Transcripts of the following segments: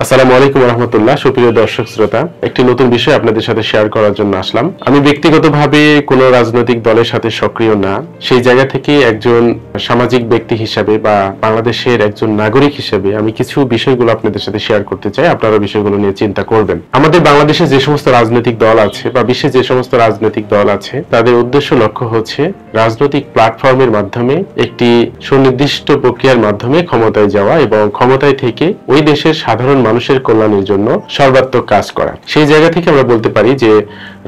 আসসালামু আলাইকুম রহমতুল্লাহ। সুপ্রিয় দর্শক শ্রোতা, একটি নতুন বিষয় আপনাদের সাথে শেয়ার করার জন্য আসলাম। আমি ব্যক্তিগতভাবে কোনো রাজনৈতিক দলের সাথে সক্রিয় না, সেই জায়গা থেকে একজন সামাজিক ব্যক্তি হিসাবে বা বাংলাদেশের একজন নাগরিক হিসেবে আমি কিছু বিষয়গুলো আপনাদের সাথে শেয়ার করতে চাই। আপনারা বিষয়গুলো নিয়ে চিন্তা করবেন। আমাদের বাংলাদেশে যে সমস্ত রাজনৈতিক দল আছে বা বিশ্বে যে সমস্ত রাজনৈতিক দল আছে, তাদের উদ্দেশ্য লক্ষ্য হচ্ছে রাজনৈতিক প্ল্যাটফর্মের মাধ্যমে একটি সুনির্দিষ্ট প্রক্রিয়ার মাধ্যমে ক্ষমতায় যাওয়া এবং ক্ষমতায় থেকে ওই দেশের সাধারণ মানুষের কল্যাণের জন্য সর্বাত্মক কাজ করা। সেই জায়গা থেকে আমরা বলতে পারি যে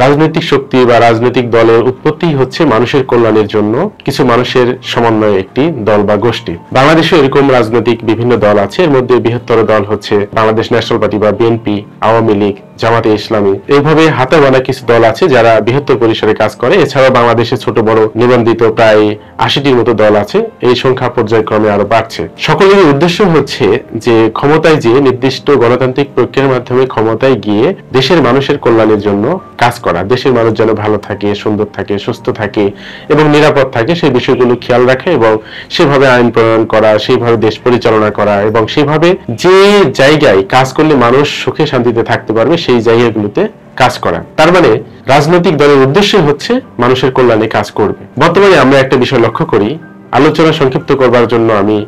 রাজনৈতিক শক্তি বা রাজনৈতিক দলের উৎপত্তি হচ্ছে মানুষের কল্যাণের জন্য কিছু মানুষের সমন্বয়ে একটি দল বা গোষ্ঠী। বাংলাদেশে এরকম রাজনৈতিক বিভিন্ন দল আছে। এর মধ্যে বৃহত্তর দল হচ্ছে বাংলাদেশ ন্যাশনাল পার্টি বা বিএনপি, আওয়ামী লীগ, জামাতে ইসলামী। এইভাবে হাতে গোনা কিছু দল আছে যারা বৃহত্তর পরিসরে কাজ করে। এছাড়াও বাংলাদেশে ছোট বড় নিবন্ধিত প্রায় ৮০টির মতো দল আছে। এই সংখ্যা পর্যায়ক্রমে আরো বাড়ছে। সকলের উদ্দেশ্য হচ্ছে যে ক্ষমতায় যে নির্দিষ্ট গণতান্ত্রিক প্রক্রিয়ার মাধ্যমে ক্ষমতায় গিয়ে দেশের মানুষের কল্যাণের জন্য কাজ করা, দেশের মানুষ যেন ভালো থাকে, সুন্দর থাকে, সুস্থ থাকে এবং নিরাপদ থাকে সেই বিষয়গুলো খেয়াল রাখা এবং সেভাবে আইন প্রণয়ন করা, সেইভাবে দেশ পরিচালনা করা এবং সেভাবে যে জায়গায় কাজ করলে মানুষ সুখে শান্তিতে থাকতে পারবে সেই জায়গাগুলোতে কাজ করা। তার মানে রাজনৈতিক দলের উদ্দেশ্য হচ্ছে মানুষের কল্যাণে কাজ করবে। বর্তমানে আমরা একটা বিষয় লক্ষ্য করি, আলোচনা সংক্ষিপ্ত করবার জন্য আমি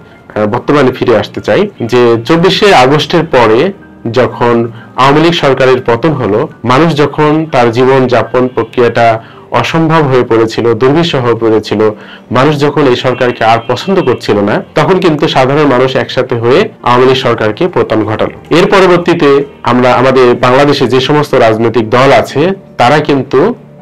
বর্তমানে ফিরে আসতে চাই যে ২৪শে আগস্টের পরে যখন আওয়ামী লীগ সরকারের পতন হলো, মানুষ যখন তার জীবন যাপন প্রক্রিয়াটা অসম্ভব হয়ে পড়েছিল, দুর্বিষহ হয়ে পড়েছিল, মানুষ যখন এই সরকারকে আর পছন্দ করছিল না, তখন কিন্তু সাধারণ মানুষ একসাথে হয়ে আওয়ামী লীগ সরকারকে পতন ঘটালো। এর পরবর্তীতে আমরা আমাদের বাংলাদেশে যে সমস্ত রাজনৈতিক দল আছে তারা কিন্তু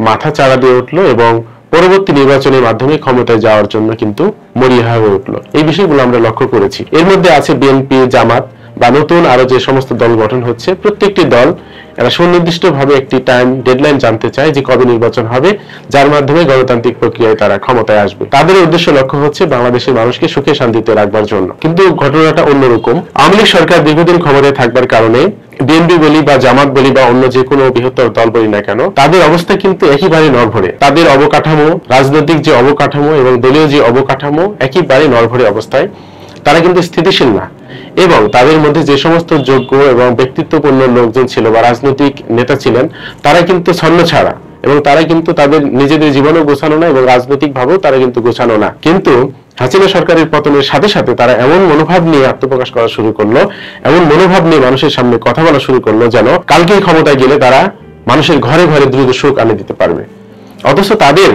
মাথা চাড়া দিয়ে উঠলো এবং পরবর্তী নির্বাচনের মাধ্যমে ক্ষমতায় যাওয়ার জন্য কিন্তু মরিয়া হয়ে উঠলো। এই বিষয়গুলো আমরা লক্ষ্য করেছি। এর মধ্যে আছে বিএনপি, জামাত বা নতুন আরো যে সমস্ত দল গঠন হচ্ছে, প্রত্যেকটি দল এরা সুনির্দিষ্ট ভাবে একটি টাইম ডেডলাইন জানতে চায় যে কবে নির্বাচন হবে, যার মাধ্যমে গণতান্ত্রিক প্রক্রিয়ায় তারা ক্ষমতায় আসবে। তাদের উদ্দেশ্য লক্ষ্য হচ্ছে বাংলাদেশের মানুষকে সুখে শান্তিতে রাখবার জন্য। কিন্তু ঘটনাটা অন্যরকম। আওয়ামী লীগ সরকার দীর্ঘদিন ক্ষমতায় থাকবার কারণে বিএনপি বলি বা জামাত বলি বা অন্য যে কোনো বৃহত্তর দল বলি না কেন, তাদের অবস্থা কিন্তু একেবারে নড়বড়ে। তাদের অবকাঠামো, রাজনৈতিক যে অবকাঠামো এবং দলীয় যে অবকাঠামো একেবারে নড়বড়ে অবস্থায়। তারা কিন্তু স্থিতিশীল না এবং তাদের মধ্যে যে সমস্ত যোগ্য এবং ব্যক্তিত্বপূর্ণ লোকজন ছিল বা রাজনৈতিক নেতা ছিলেন তারা কিন্তু ছন্নছাড়া এবং তারা কিন্তু তাদের নিজেদের জীবনও গোছানো না এবং রাজনৈতিক ভাবেও তারা কিন্তু গোছানো না। কিন্তু হাসিনা সরকারের পতনের সাথে সাথে তারা এমন মনোভাব নিয়ে আত্মপ্রকাশ করা শুরু করলো, এমন মনোভাব নিয়ে মানুষের সামনে কথা বলা শুরু করলো যেন কালকেই ক্ষমতায় গেলে তারা মানুষের ঘরে ঘরে দ্রুত সুখ আনে দিতে পারবে। অথচ তাদের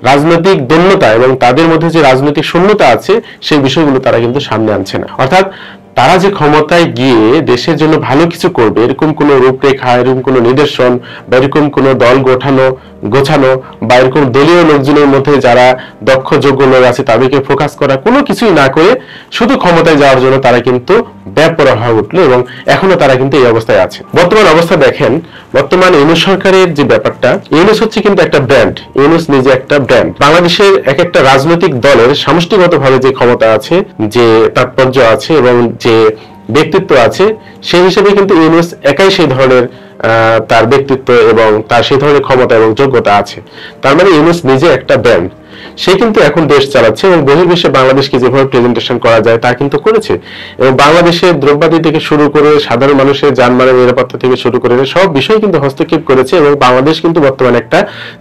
রাজনৈতিক দন্যতা এবং তাদের মধ্যে যে রাজনৈতিক শূন্যতা আছে সেই বিষয়গুলো তারা কিন্তু সামনে আনছে না। অর্থাৎ তারা যে ক্ষমতায় গিয়ে দেশের জন্য ভালো কিছু করবে এরকম কোন রূপরেখা, এরকম কোন নিদর্শন বা এরকম কোন দল গোছানো বা এরকম দলীয় লোকজনের মধ্যে যারা দক্ষ যোগ্য লোক আছে তাদেরকে ফোকাস করা কোনো কিছুই না করে শুধু ক্ষমতায় যাওয়ার জন্য তারা কিন্তু বেপরোয়া হয়ে উঠলো এবং এখনো তারা কিন্তু এই অবস্থায় আছে। বর্তমান অবস্থা দেখেন, বর্তমান ইউনূস সরকারের যে ব্যাপারটা, ইউনূস হচ্ছে কিন্তু একটা ব্র্যান্ড। ইউনূস নিজে একটা ব্র্যান্ড। বাংলাদেশের এক একটা রাজনৈতিক দলের সমষ্টিগতভাবে যে ক্ষমতা আছে, যে তাৎপর্য আছে এবং যে ব্যক্তিত্ব আছে, সেই হিসেবে কিন্তু ইউনূস একাই সেই ধরনের তার ব্যক্তিত্ব এবং তার সেই ধরনের ক্ষমতা এবং যোগ্যতা আছে। তার মানে ইউনূস নিজে একটা ব্র্যান্ড। সে কিন্তু এখন দেশ চালাচ্ছে এবং বহির্বিশ্বে বাংলাদেশকে যেভাবে প্রেজেন্টেশন করা যায় তা কিন্তু করেছে এবং বাংলাদেশের দ্রব্যাদি থেকে শুরু করে সাধারণ মানুষের যানবাহনের নিরাপত্তা থেকে শুরু করে সব বিষয় কিন্তু হস্তক্ষেপ করেছে এবং বাংলাদেশ কিন্তু বর্তমানে একটা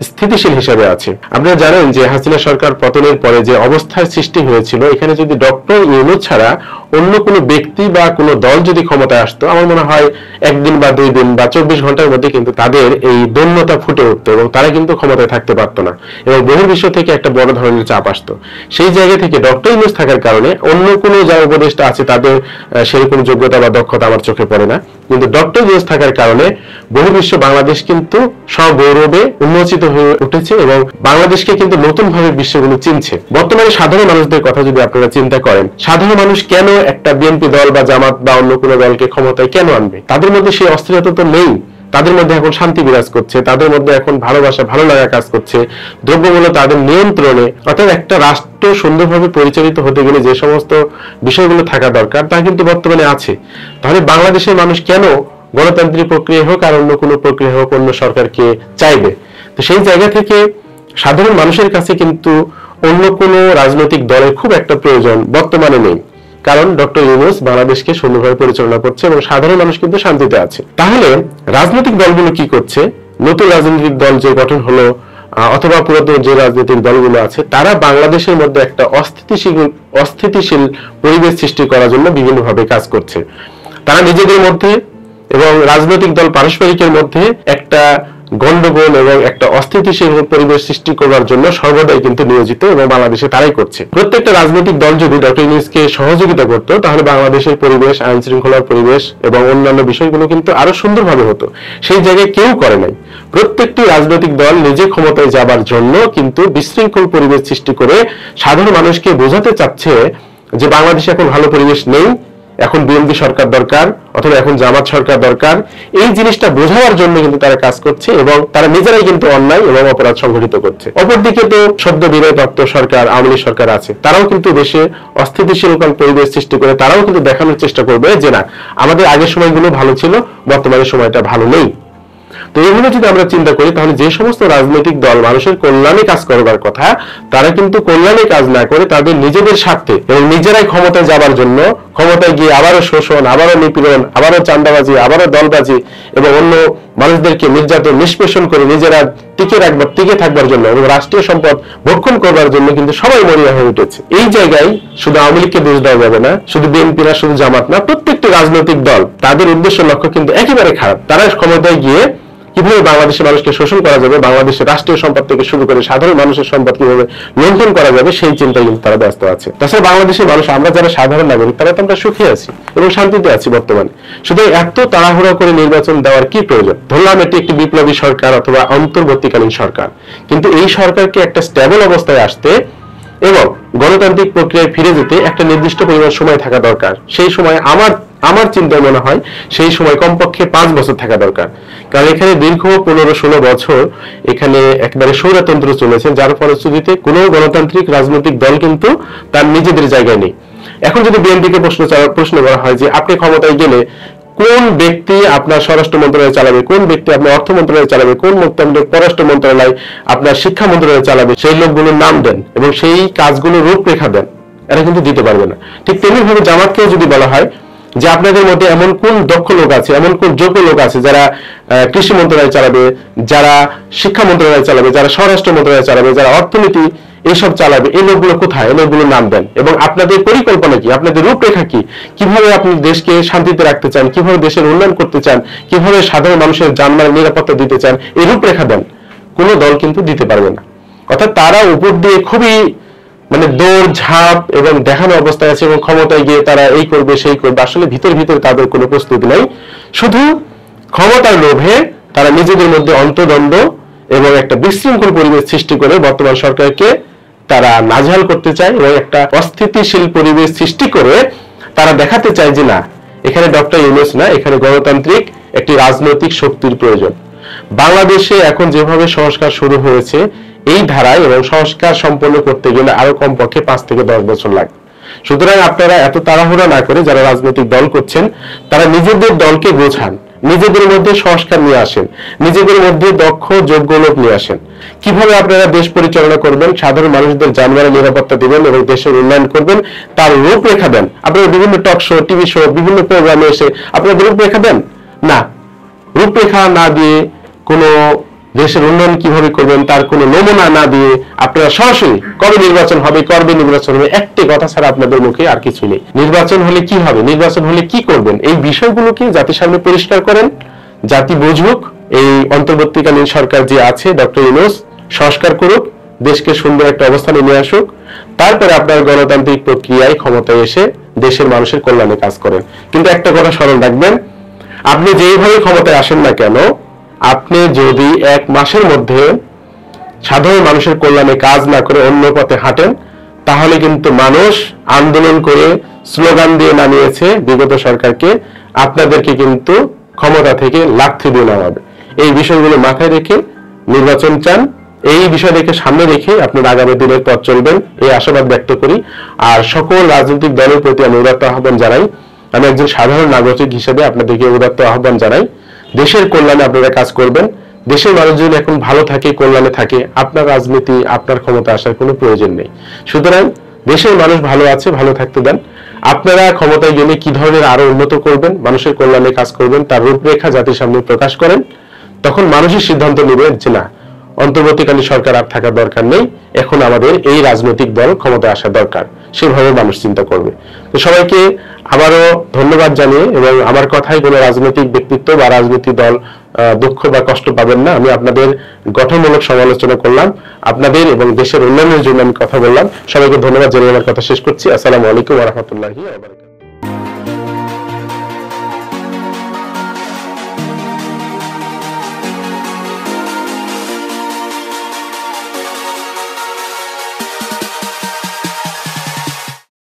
স্থিতিশীল হিসেবে আছে। আপনারা জানেন যে হাসিনা সরকার পতনের পরে যে অবস্থার সৃষ্টি হয়েছিল, এখানে যদি ডক্টর ইউনূস ছাড়া অন্য কোনো ব্যক্তি বা কোনো দল যদি ক্ষমতায় আসতো, আমার মনে হয় একদিন বা 2 দিন বা 24 ঘন্টার মধ্যে কিন্তু তাদের এই দন্যতা ফুটে উঠতো এবং তারা কিন্তু ক্ষমতায় থাকতে পারতো না এবং বহির্বিশ্ব থেকে একটা বড় ধরনের চাপ আসতো। সেই জায়গা থেকে ডক্টর ইউনূস থাকার কারণে অন্য কোনো যারা উপদেষ্টা আছে তাদের সেরকম যোগ্যতা বা দক্ষতা আমার চোখে পড়ে না, কিন্তু ডক্টর ইউনূস থাকার কারণে বহির্বিশ্ব বাংলাদেশ কিন্তু সগৌরবে উন্মোচিত হয়ে উঠেছে এবং বাংলাদেশকে কিন্তু নতুন ভাবে বিশ্বগুলো চিনছে। বর্তমানে সাধারণ মানুষদের কথা যদি আপনারা চিন্তা করেন, সাধারণ মানুষ কেন একটা বিএনপি দল বা জামাত বা অন্য কোনো দলকে ক্ষমতায় কেন আনবে? তাদের মধ্যে সেই অস্থিরতা তো নেই। তাদের মধ্যে এখন শান্তি বিরাজ করছে, তাদের মধ্যে এখন ভালোবাসা, ভালো লাগা কাজ করছে, দ্রব্যমূল্য তাদের নিয়ন্ত্রণে। অর্থাৎ একটা রাষ্ট্র সুন্দরভাবে পরিচালিত হতে গেলে যে সমস্ত বিষয়গুলো থাকা দরকার তা কিন্তু বর্তমানে আছে। তাহলে বাংলাদেশের মানুষ কেন গণতান্ত্রিক প্রক্রিয়া হোক আর অন্য কোনো প্রক্রিয়া হোক অন্য সরকারকে চাইবে? তো সেই জায়গা থেকে সাধারণ মানুষের কাছে কিন্তু অন্য কোনো রাজনৈতিক দলের খুব একটা প্রয়োজন বর্তমানে নেই। কারণ ডক্টর ইউনূস বাংলাদেশকে সুন্দরভাবে পরিচালনা করছে এবং সাধারণ মানুষ কিন্তু শান্তিতে আছে। তাহলে রাজনৈতিক দলগুলো কি করছে? নতুন রাজনৈতিক দল যে গঠন হলো অথবা পুরাতন যে রাজনৈতিক দলগুলো আছে, তারা বাংলাদেশের মধ্যে একটা অস্থিতিশীল পরিবেশ সৃষ্টি করার জন্য বিভিন্নভাবে কাজ করছে। তারা নিজেদের মধ্যে এবং রাজনৈতিক দল পারস্পরিকের মধ্যে একটা গন্ডগোল এবং একটা অস্থিতিশীল পরিবেশ সৃষ্টি করার জন্য সর্বদাই কিন্তু নিয়োজিত, এবং বাংলাদেশে তারাই করছে। প্রত্যেকটা রাজনৈতিক দল যদি ডক্টর ইউনূসকে সহযোগিতা করত, তাহলে বাংলাদেশের পরিবেশ, আইন শৃঙ্খলার পরিবেশ এবং অন্যান্য বিষয়গুলো কিন্তু আরো সুন্দরভাবে হতো। সেই জায়গায় কেউ করে নাই। প্রত্যেকটি রাজনৈতিক দল নিজে ক্ষমতায় যাবার জন্য কিন্তু বিশৃঙ্খল পরিবেশ সৃষ্টি করে সাধারণ মানুষকে বোঝাতে চাচ্ছে যে বাংলাদেশে এখন ভালো পরিবেশ নেই, এখন বিএনপি সরকার দরকার অথবা এখন জামাত সরকার দরকার। এই জিনিসটা বোঝানোর জন্য কিন্তু তারা কাজ করছে এবং তারা নিজেরাই কিন্তু অন্যায় এবং অপরাধ সংঘটিত করছে। অপরদিকে তো সদ্য বিদায়প্রাপ্ত সরকার, আওয়ামী লীগ সরকার আছে, তারাও কিন্তু দেশে অস্থিতিশীল পরিবেশ সৃষ্টি করে তারাও কিন্তু দেখানোর চেষ্টা করবে যে না, আমাদের আগের সময়গুলো ভালো ছিল, বর্তমানে সময়টা ভালো নেই। তো এইভাবে যদি আমরা চিন্তা করি, তাহলে যে সমস্ত রাজনৈতিক দল মানুষের কল্যাণে কাজ করবার কথা, তারা কিন্তু কল্যাণে কাজ না করে তাদের নিজেদের স্বার্থে এবং নিজেরাই ক্ষমতায় যাবার জন্য, ক্ষমতায় গিয়ে আবারও শোষণ, আবারও নিপীড়ন, আবারও চাঁদাবাজি, আবারও দলবাজি এবং অন্য মানুষদেরকে নির্যাতন নিষ্পেষণ করে নিজেরা টিকে থাকবার জন্য এবং রাষ্ট্রীয় সম্পদ ভক্ষণ করবার জন্য কিন্তু সবাই মরিয়া হয়ে উঠেছে। এই জায়গায় শুধু আওয়ামী লীগকে দোষ দেওয়া যাবে না, শুধু বিএনপি না, শুধু জামাত না, প্রত্যেকটি রাজনৈতিক দল তাদের উদ্দেশ্য লক্ষ্য কিন্তু একেবারে খারাপ। তারা ক্ষমতায় গিয়ে কিভাবে বাংলাদেশের মানুষকে শোষণ করা যাবে, বাংলাদেশের রাষ্ট্রীয় সম্পদ থেকে শুরু করে সাধারণ মানুষের সম্পদ কিভাবে লুণ্ঠন করা যাবে, সেই চিন্তায় কিন্তু তারা ব্যস্ত আছে। তাছাড়া বাংলাদেশের মানুষ, আমরা যারা সাধারণ নাগরিক, তারা তো আমরা সুখে আছি এবং শান্তিতে আছি বর্তমানে। শুধু এত তাড়াহুড়া করে নির্বাচন দেওয়ার কি প্রয়োজন? ধরলাম এটি একটি বিপ্লবী সরকার অথবা অন্তর্বর্তীকালীন সরকার, কিন্তু এই সরকারকে একটা স্টেবল অবস্থায় আসতে এবং গণতান্ত্রিক প্রক্রিয়ায় ফিরে যেতে একটা নির্দিষ্ট পরিমাণ সময় থাকা দরকার। সেই সময় আমার চিন্তায় মনে হয় সেই সময় কমপক্ষে 5 বছর থাকা দরকার। কারণ এখানে দীর্ঘ 15-16 বছর এখানে একবারে স্বৈরতন্ত্র চলেছে, যার ফলশ্রুতিতে কোনো গণতান্ত্রিক রাজনৈতিক দল কিন্তু তার নিজেদের জায়গায় নেই। এখন যদি বিএনপিকে প্রশ্ন করা হয় যে আপনি ক্ষমতায় গেলে কোন ব্যক্তি আপনার স্বরাষ্ট্র মন্ত্রণালয় চালাবে, কোন ব্যক্তি আপনার অর্থ মন্ত্রণালয় চালাবে, কোন পররাষ্ট্র মন্ত্রণালয় আপনার শিক্ষা মন্ত্রণালয় চালাবে, সেই লোকগুলোর নাম দেন এবং সেই কাজগুলো রূপরেখা দেন, এরা কিন্তু দিতে পারবে না। ঠিক তেমনি ভাবে জামাতকেও যদি বলা হয় যে আপনাদের মধ্যে এমন কোন দক্ষ লোক আছে, এমন কোন যোগ্য লোক আছে যারা কৃষি মন্ত্রণালয় চালাবে, যারা শিক্ষা মন্ত্রণালয় চালাবে, যারা স্বরাষ্ট্র মন্ত্রণালয় চালাবে, যারা অর্থনীতি এইসব চালাবে, এই লোকগুলো কোথায়, এই লোকগুলোর নাম দেন এবং আপনাদের পরিকল্পনা কি, আপনাদের রূপরেখা কি, কিভাবে আপনি দেশকে শান্তিতে রাখতে চান, কিভাবে দেশের উন্নয়ন করতে চান, কিভাবে সাধারণ মানুষের জানমালের নিরাপত্তা দিতে চান, এই রূপরেখা দেন। কোনো দল কিন্তু দিতে পারবে না। অর্থাৎ তারা উপর দিয়ে খুবই দৌড় ঝাঁপ এবং দেখানো অবস্থায় আছে এবং ক্ষমতায় গিয়ে তারা এই করবে সেই করবে, আসলে ভিতর তাদের কোনো প্রস্তুতি নাই। শুধু ক্ষমতার লোভে তারা নিজেদের মধ্যে অন্তর্দ্বন্দ্ব এবং একটা বিশৃঙ্খল পরিবেশ সৃষ্টি করে বর্তমান সরকারকে তারা নাজেহাল করতে চায় এবং একটা অস্থিতিশীল পরিবেশ সৃষ্টি করে তারা দেখাতে চায় যে না, এখানে ডক্টর ইউনূস না, এখানে গণতান্ত্রিক একটি রাজনৈতিক শক্তির প্রয়োজন। বাংলাদেশে এখন যেভাবে সংস্কার শুরু হয়েছে, এই ধারায় এবং সংস্কার সম্পন্ন করতে গেলে আরো কমপক্ষে 5 থেকে 10 বছর লাগবে। সুতরাং আপনারা এত তাড়াহুড়া না করে যারা রাজনৈতিক দল করছেন, তারা নিজেদের দলকে গোছান, নিজেদের মধ্যে সংস্কার নিয়ে আসেন, নিজেদের মধ্যে দক্ষ যোগ্য লোক নিয়ে আসেন। কিভাবে আপনারা দেশ পরিচালনা করবেন, সাধারণ মানুষদের জানমালের নিরাপত্তা দিবেন এবং দেশের উন্নয়ন করবেন, তার রূপরেখা দেন। আপনারা বিভিন্ন টক শো, টিভি শো, বিভিন্ন প্রোগ্রামে এসে আপনারা রূপরেখা দেন না। রূপরেখা না দিয়ে কোনো দেশের উন্নয়ন কিভাবে করবেন তার কোনো নমুনা না দিয়ে আপনারা সরাসরি কবে নির্বাচন হবে, একটি কথা ছাড়া আপনাদের মুখে আর কিছু নেই। নির্বাচন হলে কি হবে, নির্বাচন হলে কি করবেন, এই বিষয়গুলোকে জাতির সামনে পরিষ্কার করেন, জাতি বুঝুক। এই অন্তর্বর্তীকালীন সরকার যে আছে, ডক্টর ইউনূস সংস্কার করুক, দেশকে সুন্দর একটা অবস্থানে নিয়ে আসুক, তারপরে আপনার গণতান্ত্রিক প্রক্রিয়ায় ক্ষমতায় এসে দেশের মানুষের কল্যাণে কাজ করেন। কিন্তু একটা কথা স্মরণ রাখবেন, আপনি যেইভাবে ক্ষমতায় আসেন না কেন, আপনি যদি 1 মাসের মধ্যে সাধারণ মানুষের কল্যাণে কাজ না করে অন্য পথে হাঁটেন, তাহলে কিন্তু মানুষ আন্দোলন করে স্লোগান দিয়ে নামিয়েছে বিগত সরকারকে, আপনাদেরকে কিন্তু ক্ষমতা থেকে লাথি দিয়ে নামাবে। এই বিষয়গুলো মাথায় রেখে নির্বাচন চান, এই বিষয় রেখে সামনে রেখে আপনার আগামী দিনের পথ চলবেন, এই আশাবাদ ব্যক্ত করি। আর সকল রাজনৈতিক দলের প্রতি আমি উদাত্ত আহ্বান জানাই, আমি একজন সাধারণ নাগরিক হিসেবে আপনাদেরকে উদাত্ত আহ্বান জানাই, দেশের কল্যাণে আপনারা কাজ করবেন। দেশের মানুষ যদি এখন ভালো থাকে, কল্যাণে থাকে, আপনার রাজনীতি, আপনার ক্ষমতা আসার কোনো প্রয়োজন নেই। সুতরাং দেশের মানুষ ভালো আছে, ভালো থাকতে দেন। আপনারা ক্ষমতায় গেলে কি ধরনের আরো উন্নত করবেন, মানুষের কল্যাণে কাজ করবেন, তার রূপরেখা জাতির সামনে প্রকাশ করেন। তখন মানুষের সিদ্ধান্ত নেবে যে না, অন্তর্বর্তীকালীন সরকার আর থাকার দরকার নেই, এখন আমাদের এই রাজনৈতিক দল ক্ষমতায় আসা দরকার, সেভাবে মানুষ চিন্তা করবে। তো সবাইকে আবারও ধন্যবাদ জানিয়ে, এবং আমার কথায় কোনো রাজনৈতিক ব্যক্তিত্ব বা রাজনৈতিক দল দুঃখ বা কষ্ট পাবেন না। আমি আপনাদের গঠনমূলক সমালোচনা করলাম, আপনাদের এবং দেশের উন্নয়নের জন্য আমি কথা বললাম। সবাইকে ধন্যবাদ জানিয়ে আমার কথা শেষ করছি। আসসালামু আলাইকুম ওয়া রাহমাতুল্লাহি ওয়া বারাকাতুহু।